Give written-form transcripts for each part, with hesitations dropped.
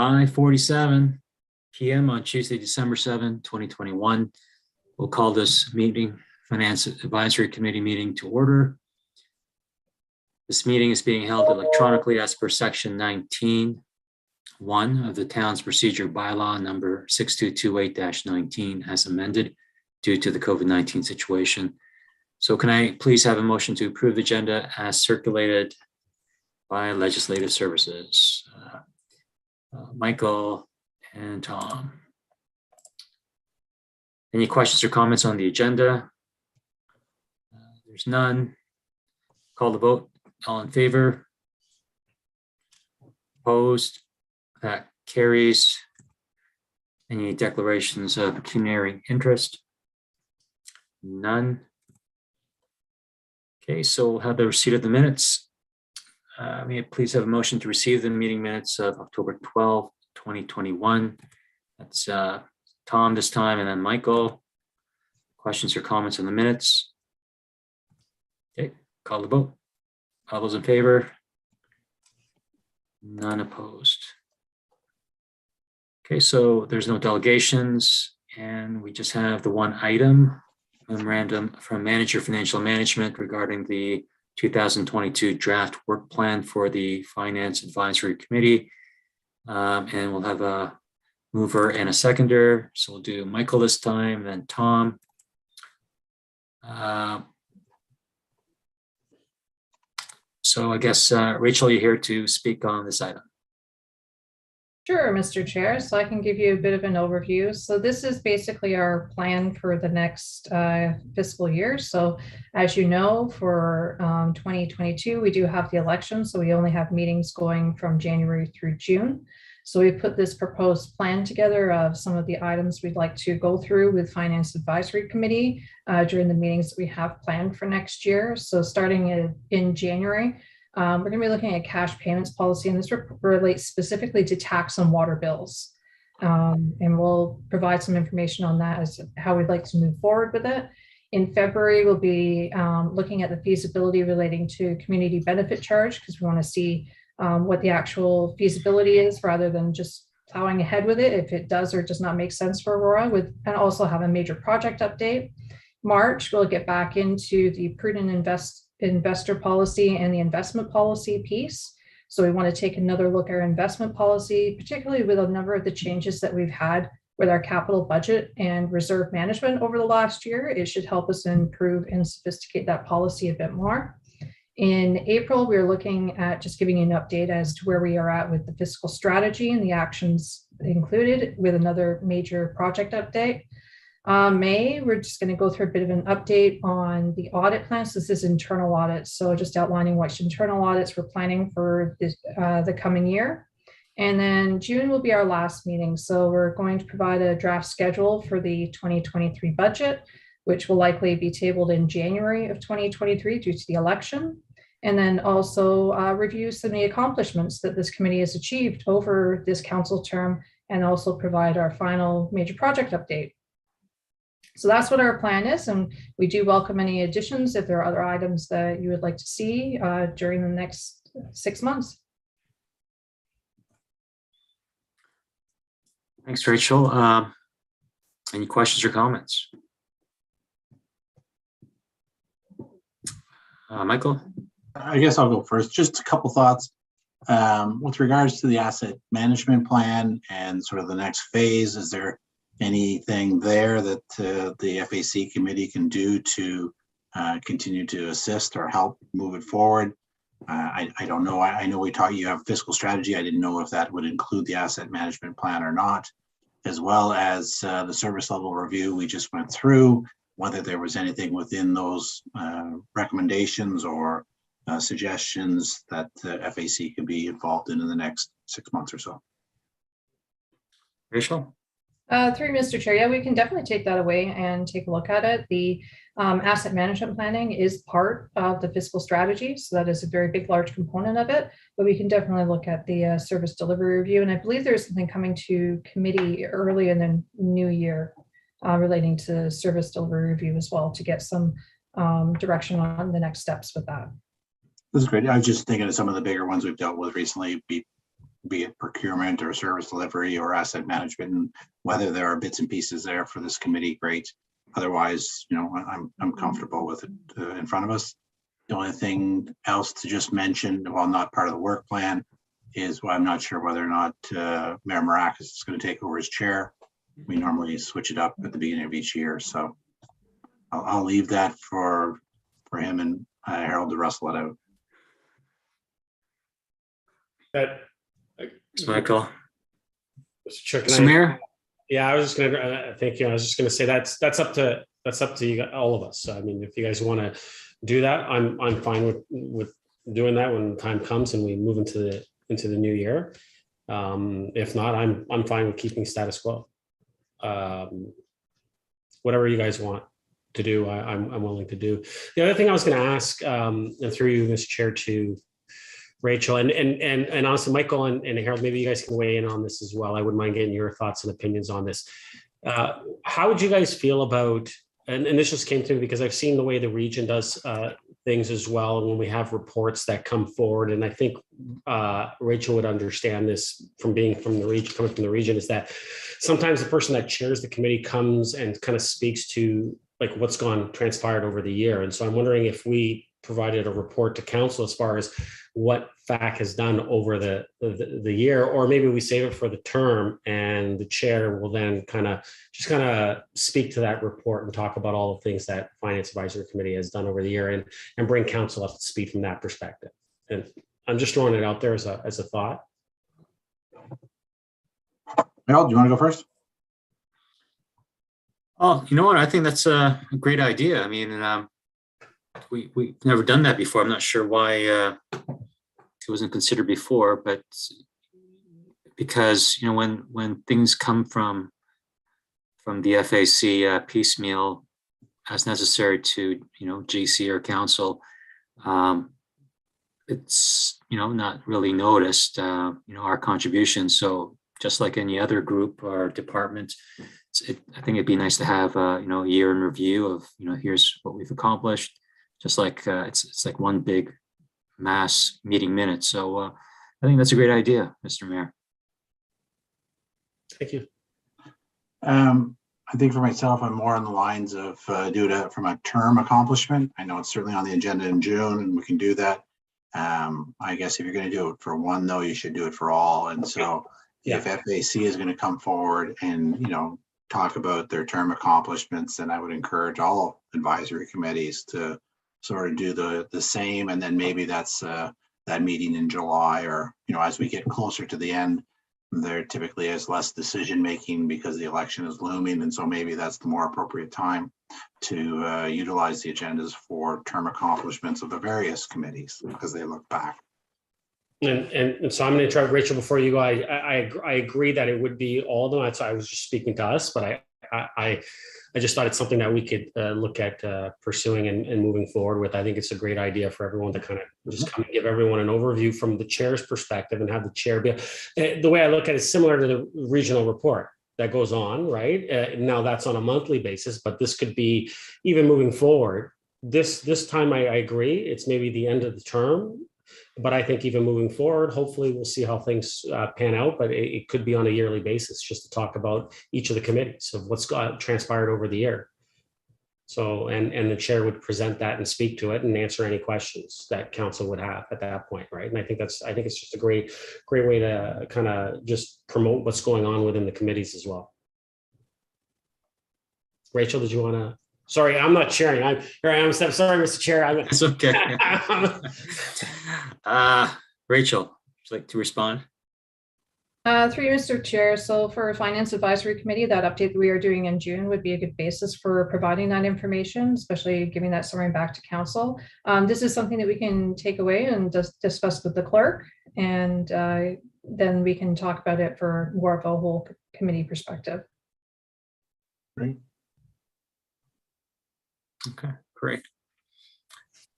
5:47 p.m. on Tuesday, December 7, 2021. We'll call this meeting, Finance Advisory Committee meeting, to order. This meeting is being held electronically as per section 19(1) of the town's procedure bylaw number 6228-19 as amended due to the COVID-19 situation. So can I please have a motion to approve the agenda as circulated by Legislative Services? Michael and Tom. Any questions or comments on the agenda? There's none. Call the vote. All in favor? Opposed? That carries. Any declarations of pecuniary interest? None. Okay, so we'll have the receipt of the minutes. May I please have a motion to receive the meeting minutes of October 12, 2021. That's Tom this time, and then Michael. Questions or comments on the minutes? Okay, call the vote. All those in favor? None opposed. Okay, so there's no delegations, and we just have the one item, memorandum from Manager Financial Management regarding the 2022 draft work plan for the Finance Advisory Committee. And we'll have a mover and a seconder. So we'll do Michael this time, then Tom. So I guess, Rachel, you're here to speak on this item. Sure, Mr. Chair. So I can give you a bit of an overview. So this is basically our plan for the next fiscal year. So as you know, for 2022, we do have the election. So we only have meetings going from January through June. So we put this proposed plan together of some of the items we'd like to go through with Finance Advisory Committee during the meetings that we have planned for next year. So starting in January, we're going to be looking at cash payments policy, and this relates specifically to tax on water bills. And we'll provide some information on that as how we'd like to move forward with it. In February, we'll be looking at the feasibility relating to community benefit charge, because we want to see what the actual feasibility is rather than just plowing ahead with it if it does or does not make sense for Aurora, and also have a major project update. March, we'll get back into the prudent investor policy and the investment policy piece. So we want to take another look at our investment policy, particularly with a number of the changes that we've had with our capital budget and reserve management over the last year. It should help us improve and sophisticate that policy a bit more. In April, we're looking at just giving you an update as to where we are at with the fiscal strategy and the actions included, with another major project update. May, we're just going to go through a bit of an update on the audit plans. This is internal audits, so just outlining what internal audits we're planning for this, the coming year. And then June will be our last meeting, so we're going to provide a draft schedule for the 2023 budget, which will likely be tabled in January of 2023 due to the election. And then also review some of the accomplishments that this committee has achieved over this council term, and also provide our final major project update. So that's what our plan is, and we do welcome any additions if there are other items that you would like to see during the next 6 months. Thanks, Rachel. Any questions or comments? Michael? I guess I'll go first. Just a couple thoughts with regards to the asset management plan and sort of the next phase. Is there anything there that the FAC committee can do to continue to assist or help move it forward? I don't know. I know you have fiscal strategy. I didn't know if that would include the asset management plan or not, as well as the service level review we just went through, whether there was anything within those recommendations or suggestions that the FAC can be involved in the next 6 months or so. Rachel? Through Mr. Chair, yeah, we can definitely take that away and take a look at it. The asset management planning is part of the fiscal strategy, so that is a very big, large component of it, but we can definitely look at the service delivery review. And I believe there's something coming to committee early in the new year relating to service delivery review as well, to get some direction on the next steps with that. This is great. I was just thinking of some of the bigger ones we've dealt with recently. It'd be be it procurement or service delivery or asset management, and whether there are bits and pieces there for this committee, great. Otherwise, I'm comfortable with it in front of us. The only thing else to just mention, while not part of the work plan, is I'm not sure whether or not Mayor Marakis is going to take over as chair. We normally switch it up at the beginning of each year, so I'll leave that for him and Harold to wrestle it out. That, Michael. Mr. Chair, Mr. Mayor? Yeah, I was just gonna thank you. I was just gonna say that's up to you, all of us. So, I mean, if you guys want to do that, I'm fine with doing that when the time comes and we move into the new year. If not, I'm fine with keeping status quo. Whatever you guys want to do, I'm willing to do. The other thing I was going to ask, and through you, Mr. Chair, to Rachel and also Michael and Harold, maybe you guys can weigh in on this as well. I wouldn't mind getting your thoughts and opinions on this. How would you guys feel about, and this just came to me because I've seen the way the region does things as well when we have reports that come forward, and I think Rachel would understand this coming from the region, is that sometimes the person that chairs the committee comes and kind of speaks to like what's transpired over the year. And so I'm wondering if we provided a report to council as far as what FAC has done over the year, or maybe we save it for the term and the chair will then kind of speak to that report and talk about all the things that Finance Advisory Committee has done over the year and bring council up to speed from that perspective. And I'm just throwing it out there as a thought. Harold, do you want to go first? Oh, you know what? I think that's a great idea. I mean, we've never done that before. I'm not sure why it wasn't considered before, but because when things come from the FAC piecemeal as necessary to GC or council, it's not really noticed our contribution. So just like any other group or department, I think it'd be nice to have a year in review of here's what we've accomplished. Just like it's like one big mass meeting minute. So I think that's a great idea, Mr. Mayor. Thank you. I think for myself, I'm more on the lines of do it from a term accomplishment. I know it's certainly on the agenda in June and we can do that. I guess if you're going to do it for one, though, you should do it for all. And so if FAC is going to come forward and, talk about their term accomplishments, then I would encourage all advisory committees to sort of do the same. And then maybe that's that meeting in July, or, as we get closer to the end, there typically is less decision making because the election is looming. And so maybe that's the more appropriate time to utilize the agendas for term accomplishments of the various committees because they look back. And so I'm going to try, Rachel, before you go, I agree that it would be all of them. That's why I was just speaking to us, but I just thought it's something that we could look at pursuing and moving forward with. I think it's a great idea for everyone to kind of just come and give everyone an overview from the chair's perspective and have the chair be. The way I look at it is similar to the regional report that goes on, right? Now that's on a monthly basis, but this could be even moving forward. This time I agree, it's maybe the end of the term. But I think even moving forward, hopefully we'll see how things pan out, but it could be on a yearly basis just to talk about each of the committees of what's transpired over the year. So, and the chair would present that and speak to it and answer any questions that council would have at that point, right? And I think it's just a great way to kind of just promote what's going on within the committees as well. Rachel, did you want to? Sorry, I'm not chairing. Here I am. Sorry, Mr. Chair. It's okay. Rachel, would you like to respond? Through you, Mr. Chair. So for Finance Advisory Committee, that update that we are doing in June would be a good basis for providing that information, especially giving that summary back to council. This is something that we can take away and just discuss with the clerk, and then we can talk about it for more of a whole committee perspective. Great. Okay, great.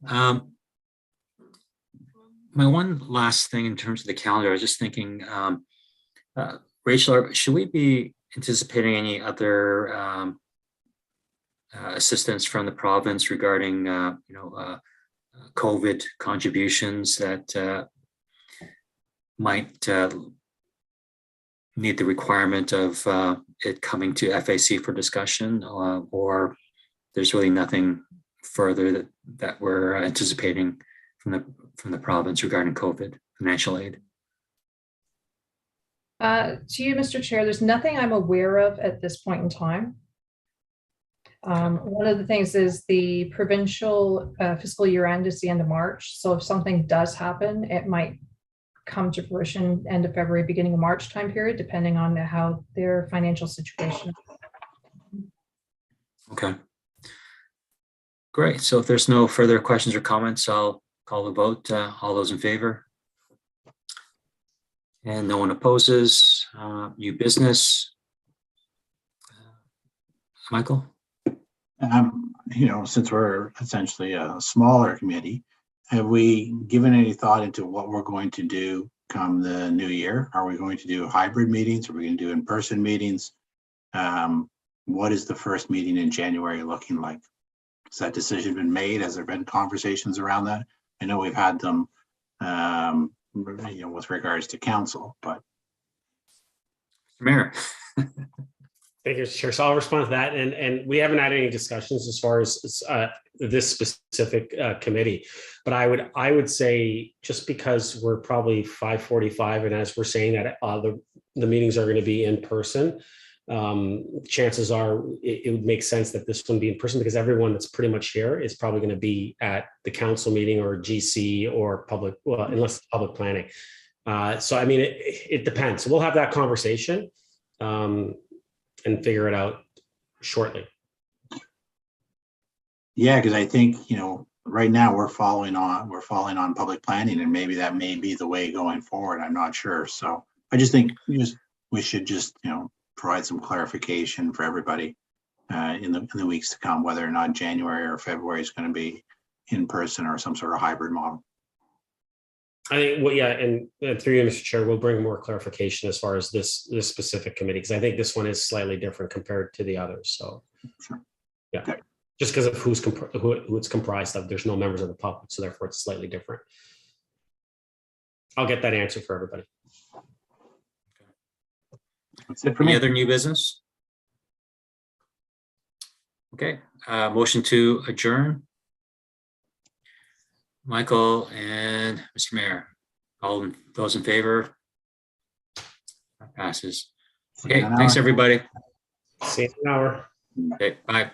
My one last thing in terms of the calendar, I was just thinking, Rachel, should we be anticipating any other assistance from the province regarding, COVID contributions that might need the requirement of it coming to FAC for discussion, or there's really nothing further that we're anticipating from the province regarding COVID financial aid. To you, Mr. Chair, there's nothing I'm aware of at this point in time. One of the things is the provincial fiscal year end is the end of March. So if something does happen, it might come to fruition end of February, beginning of March time period, depending on how their financial situation. Okay. Great. So if there's no further questions or comments, I'll call the vote. All those in favor? And no one opposes. New business. Michael? Since we're essentially a smaller committee, have we given any thought into what we're going to do come the new year? Are we going to do hybrid meetings? Are we going to do in-person meetings? What is the first meeting in January looking like? Has that decision been made? Has there been conversations around that? I know we've had them, with regards to council, but. Mayor. Thank you, Mr. Chair. So I'll respond to that. And we haven't had any discussions as far as this specific committee. But I would say, just because we're probably 5:45, and as we're saying that the meetings are going to be in person, chances are it would make sense that this one be in person, because everyone that's pretty much here is probably going to be at the council meeting or GC or public, well, unless it's public planning. So I mean, it depends. So we'll have that conversation. And figure it out shortly. Yeah, because I think, right now we're falling on public planning, and maybe that may be the way going forward. I'm not sure. So I just think we should just, provide some clarification for everybody in the weeks to come, whether or not January or February is going to be in person or some sort of hybrid model. I think, well, yeah, and through you, Mr. Chair, we'll bring more clarification as far as this specific committee, because I think this one is slightly different compared to the others. So, sure. Yeah, okay. Just because of who it's comprised of, there's no members of the public, so therefore it's slightly different. I'll get that answer for everybody. That's it for me. Any other new business? Okay, motion to adjourn. Michael and Mr. Mayor, all those in favor? That passes. Okay, thanks everybody. See you in an hour. Okay, bye.